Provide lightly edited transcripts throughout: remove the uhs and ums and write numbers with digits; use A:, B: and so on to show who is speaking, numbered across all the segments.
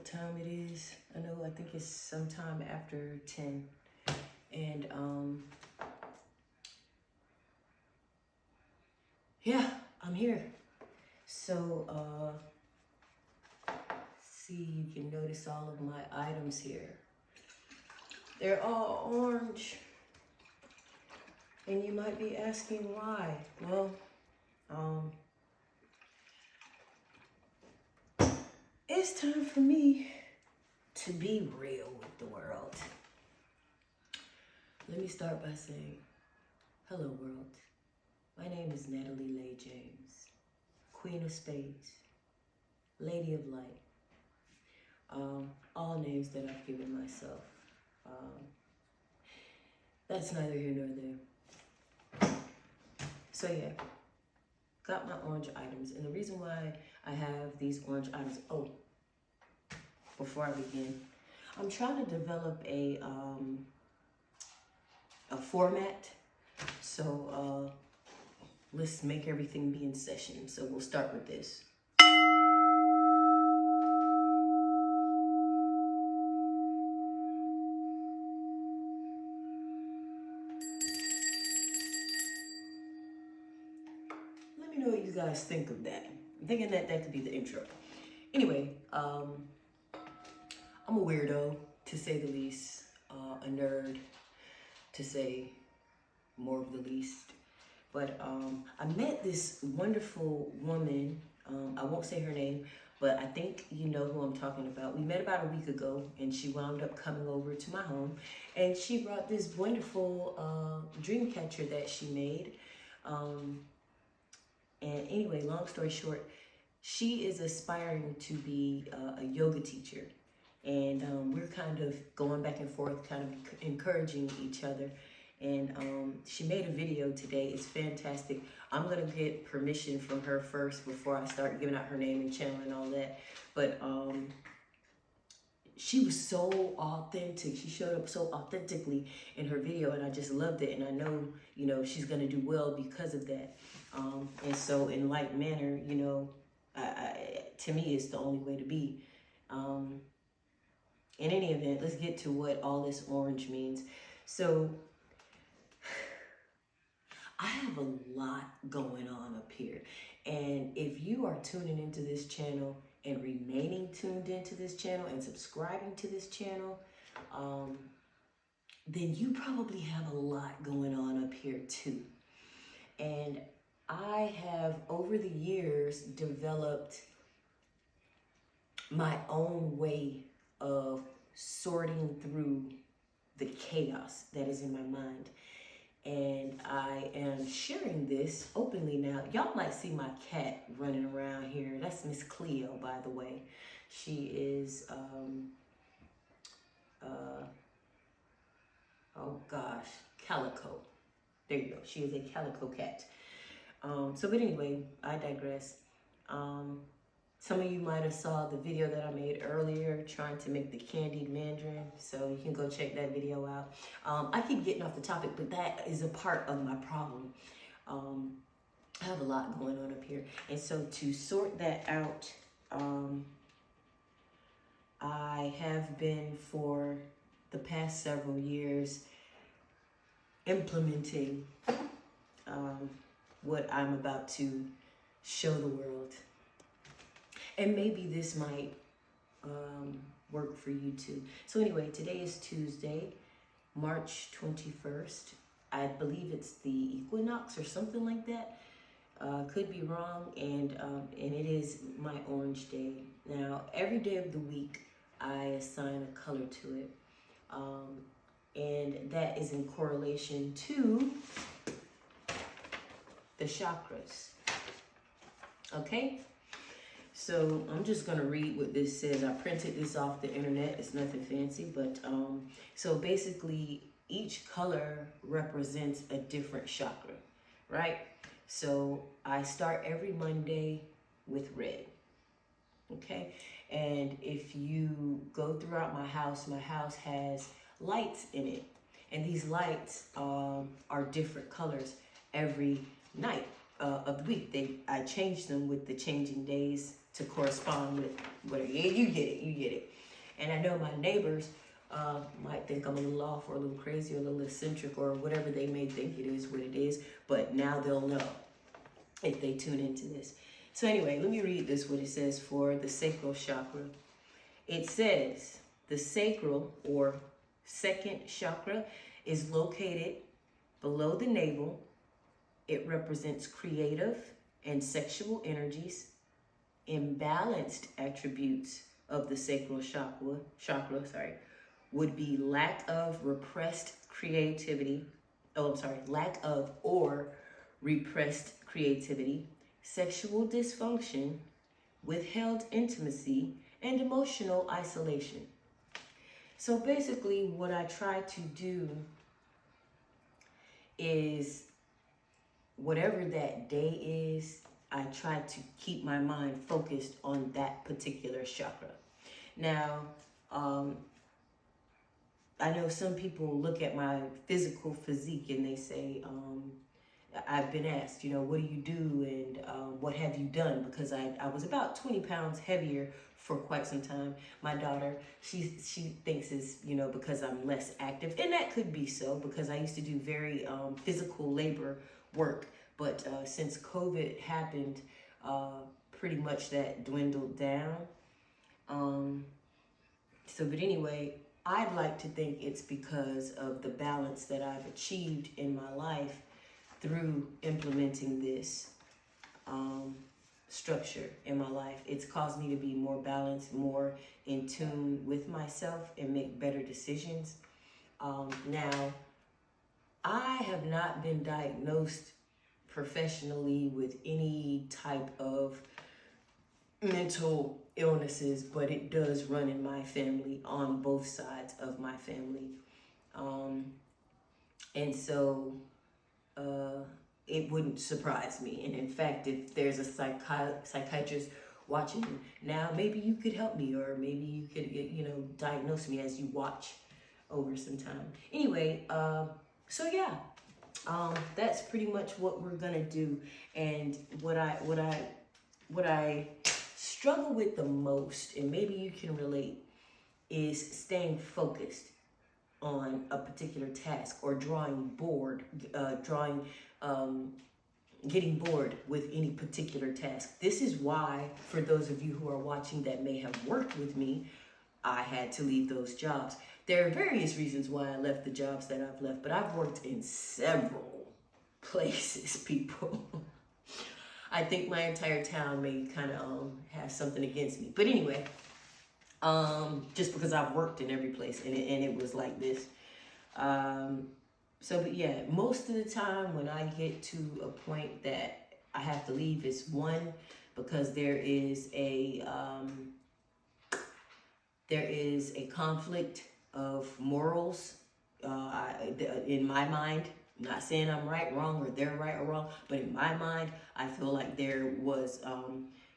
A: what time it is. I think it's sometime after 10. And yeah, I'm here. So see, you can notice all of my items here. They're all orange. And you might be asking why. Well, it's time for me to be real with the world. Let me start by saying, hello world. My name is Natalie Leigh James, Queen of Spades, Lady of Light. All names that I've given myself. That's neither here nor there. So yeah, got my orange items. And the reason why I have these orange items, before I begin, I'm trying to develop a format. So let's make everything be in session. So we'll start with this. Let me know what you guys think of that. I'm thinking that could be the intro. Anyway, I'm a weirdo, to say the least, a nerd, to say more of the least. But I met this wonderful woman, I won't say her name, but I think you know who I'm talking about. We met about a week ago, and she wound up coming over to my home, and she brought this wonderful dream catcher that she made. And anyway, long story short, she is aspiring to be a yoga teacher. And we're kind of going back and forth, kind of encouraging each other. And she made a video today. It's fantastic. I'm going to get permission from her first before I start giving out her name and channel and all that. But she was so authentic. She showed up so authentically in her video, and I just loved it. And I know, you know, she's going to do well because of that. And so in like manner, you know, to me, it's the only way to be. In any event, let's get to what all this orange means. So I have a lot going on up here. And if you are tuning into this channel and remaining tuned into this channel and subscribing to this channel, then you probably have a lot going on up here too. And I have, over the years, developed my own way of sorting through the chaos that is in my mind. And I am sharing this openly now. Y'all might see my cat running around here. That's Miss Cleo, by the way. She is, oh gosh, calico. There you go. She is a calico cat. But anyway, I digress. Some of you might have saw the video that I made earlier trying to make the candied mandarin, so you can go check that video out. I keep getting off the topic, but that is a part of my problem. I have a lot going on up here, and so to sort that out, I have been for the past several years implementing what I'm about to show the world. And maybe this might work for you too. So anyway, today is Tuesday, March 21st. I believe it's the equinox or something like that. Could be wrong. And it is my orange day. Now, every day of the week, I assign a color to it. And that is in correlation to the chakras. Okay? So I'm just going to read what this says. I printed this off the internet. It's nothing fancy, but so basically each color represents a different chakra, right? So I start every Monday with red, okay? And if you go throughout my house has lights in it. And these lights are different colors every night of the week. I change them with the changing days to correspond with whatever. Yeah, you get it. And I know my neighbors might think I'm a little off or a little crazy or a little eccentric or whatever they may think it is what it is, but now they'll know if they tune into this. So anyway, let me read this, what it says for the sacral chakra. It says the sacral or second chakra is located below the navel. It represents creative and sexual energies. Imbalanced attributes of the sacral chakra would be lack of repressed creativity. Lack of or repressed creativity, sexual dysfunction, withheld intimacy, and emotional isolation. So basically what I try to do is whatever that day is, I try to keep my mind focused on that particular chakra. Now, I know some people look at my physical physique and they say, I've been asked, what do you do and what have you done? Because I was about 20 pounds heavier for quite some time. My daughter, she thinks it's, because I'm less active. And that could be so, because I used to do very physical labor work. But since COVID happened, pretty much that dwindled down. But anyway, I'd like to think it's because of the balance that I've achieved in my life through implementing this structure in my life. It's caused me to be more balanced, more in tune with myself and make better decisions. Now, I have not been diagnosed professionally with any type of mental illnesses, but it does run in my family, on both sides of my family. And so it wouldn't surprise me. And in fact, if there's a psychiatrist watching now, maybe you could help me, or maybe you could, diagnose me as you watch over some time. Anyway, so yeah, that's pretty much what we're gonna do. And what I struggle with the most, and maybe you can relate, is staying focused on a particular task, or getting bored with any particular task. This is why, for those of you who are watching that may have worked with me, I had to leave those jobs. There are various reasons why I left the jobs that I've left, but I've worked in several places, people. I think my entire town may kind of have something against me. But anyway, just because I've worked in every place and it was like this. But yeah, most of the time when I get to a point that I have to leave, it's one, because there is a conflict of morals in my mind. I'm not saying I'm right, wrong, or they're right or wrong, but in my mind, I feel like there was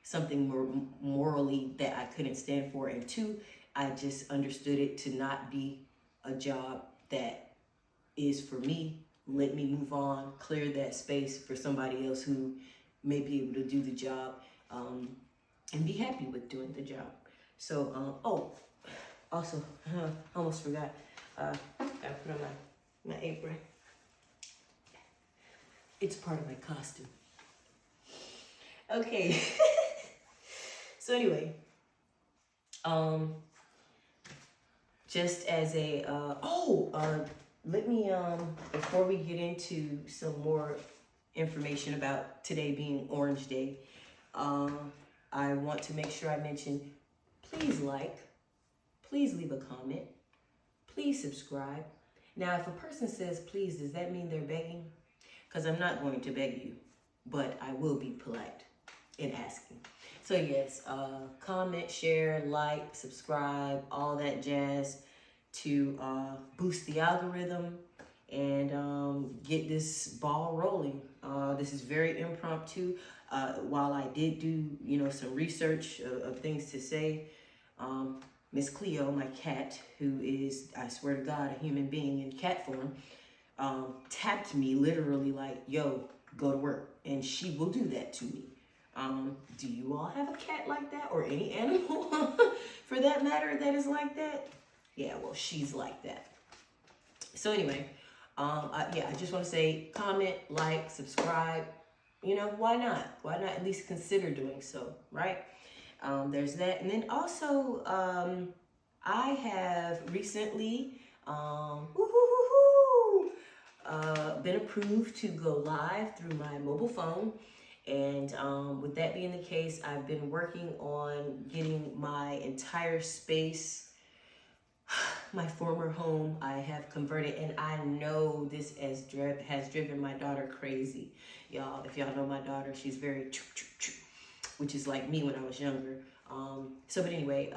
A: something more morally that I couldn't stand for. And two, I just understood it to not be a job that is for me. Let me move on, clear that space for somebody else who may be able to do the job and be happy with doing the job. So, also, I almost forgot, I put on my apron. It's part of my costume. Okay. So anyway, just as a, let me, before we get into some more information about today being Orange Day, I want to make sure I mention, please please leave a comment, please subscribe. Now, if a person says please, does that mean they're begging? Because I'm not going to beg you, but I will be polite in asking. So yes, comment, share, like, subscribe, all that jazz to boost the algorithm and get this ball rolling. This is very impromptu. While I did do, some research of things to say, Miss Cleo, my cat, who is, I swear to God, a human being in cat form, tapped me literally like, yo, go to work. And she will do that to me. Do you all have a cat like that, or any animal for that matter that is like that? Yeah, well, she's like that. So anyway, I just want to say, comment, like, subscribe. You know, why not? Why not at least consider doing so, right? There's that. And then also, I have recently been approved to go live through my mobile phone. And with that being the case, I've been working on getting my entire space, my former home, I have converted. And I know this has driven my daughter crazy. Y'all, if y'all know my daughter, she's very which is like me when I was younger. But anyway,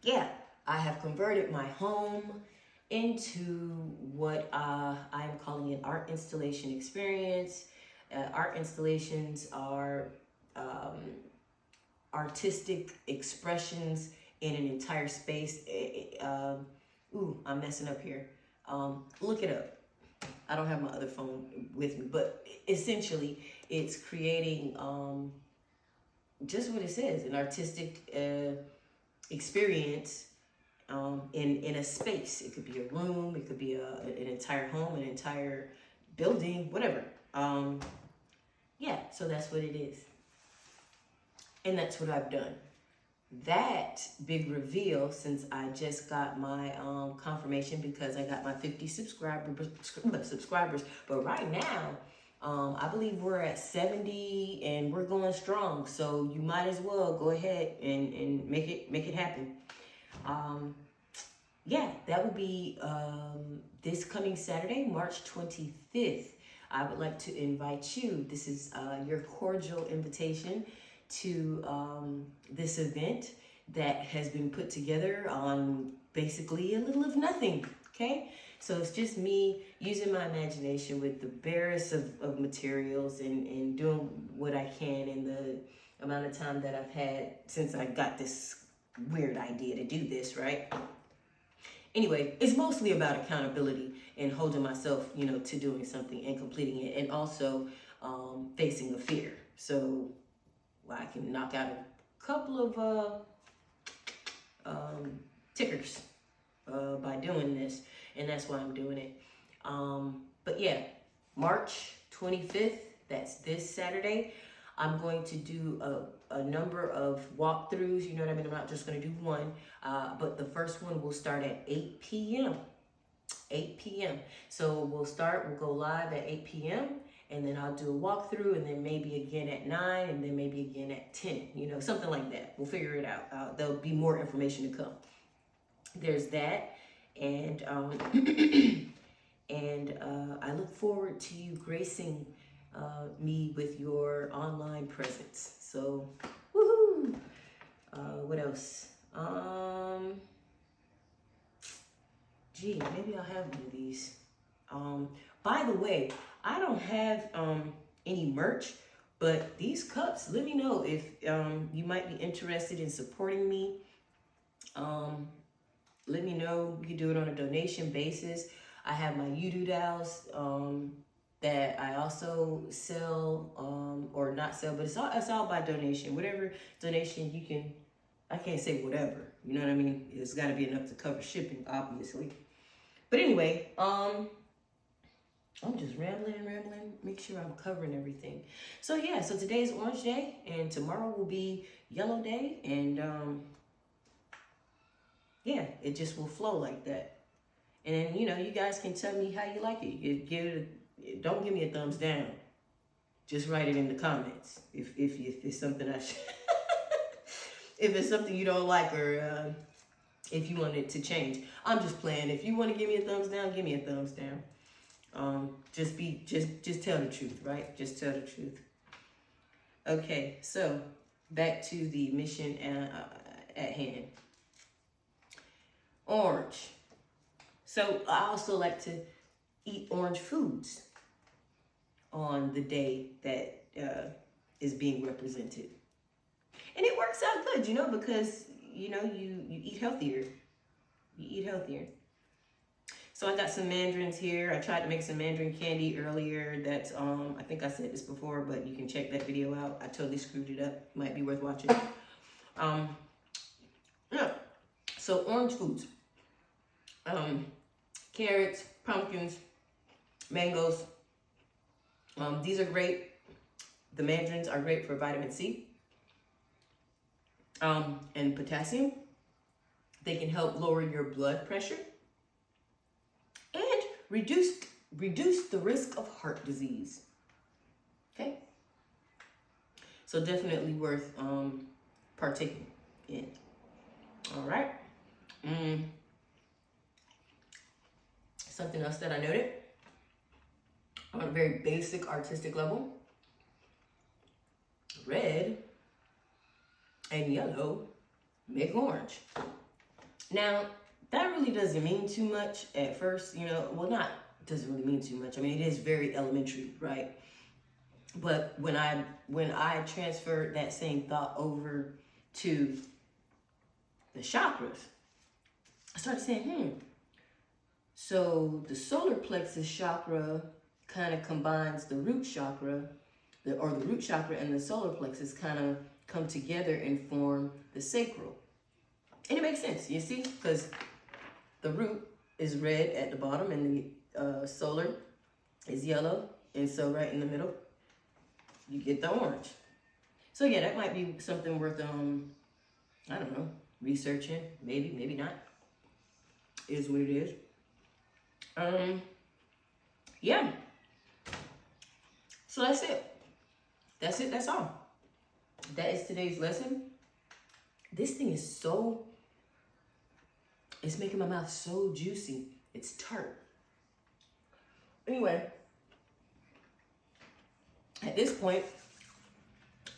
A: yeah, I have converted my home into what I am calling an art installation experience. Art installations are artistic expressions in an entire space. I'm messing up here. Look it up. I don't have my other phone with me, but essentially it's creating just what it says, an artistic experience in a space. It could be a room, it could be an entire home, an entire building, whatever. Yeah, so that's what it is. And that's what I've done. That big reveal, since I just got my confirmation, because I got my 50 subscribers. But right now, I believe we're at 70 and we're going strong. So you might as well go ahead and make it happen. Yeah, that would be this coming Saturday, March 25th. I would like to invite you. This is your cordial invitation to this event that has been put together on basically a little of nothing, okay? So it's just me using my imagination with the barest of materials and doing what I can in the amount of time that I've had since I got this weird idea to do this, right? Anyway, it's mostly about accountability and holding myself, you know, to doing something and completing it, and also facing a fear. So I can knock out a couple of tickers by doing this, and that's why I'm doing it. But yeah, March 25th, that's this Saturday. I'm going to do a number of walkthroughs, you know what I mean? I'm not just going to do one, but the first one will start at 8 p.m. 8 p.m. So we'll go live at 8 p.m. and then I'll do a walkthrough, and then maybe again at 9, and then maybe again at 10, you know, something like that. We'll figure it out. There'll be more information to come. There's that, and I look forward to you gracing me with your online presence. So, woohoo! What else? Gee, maybe I'll have one of these. By the way, I don't have any merch, but these cups, let me know if you might be interested in supporting me. Let me know. You can do it on a donation basis. I have my doodles that I also sell, or not sell, but it's all by donation. Whatever donation you can, I can't say whatever, you know what I mean? It's got to be enough to cover shipping, obviously. But anyway, I'm just rambling, make sure I'm covering everything. So yeah, so today's Orange Day, and tomorrow will be Yellow Day, and yeah, it just will flow like that. And then, you know, you guys can tell me how you like it. Don't give me a thumbs down. Just write it in the comments if it's something if it's something you don't like, or if you want it to change. I'm just playing. If you want to give me a thumbs down, give me a thumbs down. Just tell the truth, right? Just tell the truth. Okay, so back to the mission at hand. Orange. So I also like to eat orange foods on the day that is being represented. And it works out good, you know, because, you know, you eat healthier. You eat healthier. So I got some mandarins here. I tried to make some mandarin candy earlier. That's, I think I said this before, but you can check that video out. I totally screwed it up. Might be worth watching. Yeah. So orange foods. Carrots, pumpkins, mangoes. These are great. The mandarins are great for vitamin C and potassium. They can help lower your blood pressure and reduce the risk of heart disease. Okay? So definitely worth partaking in. All right. Something else that I noted on a very basic artistic level: red and yellow make orange. Now, that really doesn't mean too much at first, you know. Well, not doesn't really mean too much. I mean, it is very elementary, right? But when I transferred that same thought over to the chakras, I started saying, so the solar plexus chakra kind of combines the root chakra, the root chakra and the solar plexus kind of come together and form the sacral. And it makes sense, you see, because the root is red at the bottom and the solar is yellow. And so right in the middle, you get the orange. So yeah, that might be something worth, I don't know, researching. Maybe, maybe not. It is what it is. Yeah. So that's it. That's all. That is today's lesson. This thing is so, it's making my mouth so juicy. It's tart. Anyway, at this point,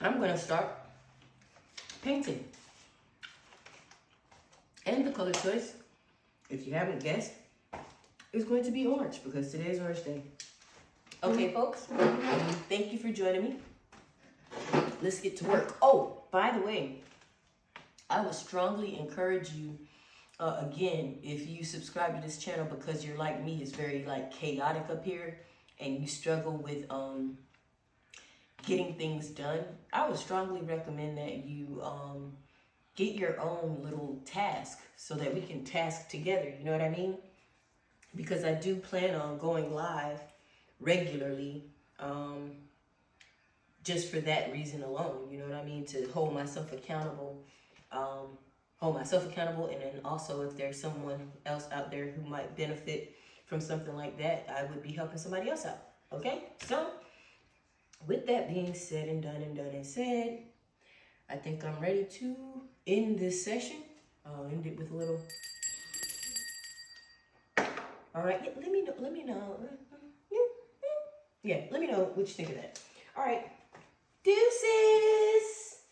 A: I'm going to start painting. And the color choice, if you haven't guessed, is going to be orange because today is Orange Day. Okay, folks, thank you for joining me. Let's get to work. Oh, by the way, I would strongly encourage you, again, if you subscribe to this channel because you're like me, it's very like chaotic up here and you struggle with getting things done, I would strongly recommend that you get your own little task so that we can task together, you know what I mean? Because I do plan on going live regularly, just for that reason alone, you know what I mean? To hold myself accountable, and then also if there's someone else out there who might benefit from something like that, I would be helping somebody else out, okay? So, with that being said and done and said, I think I'm ready to end this session. I'll end it with a little... All right, yeah, let me know. Yeah, let me know what you think of that. All right, deuces.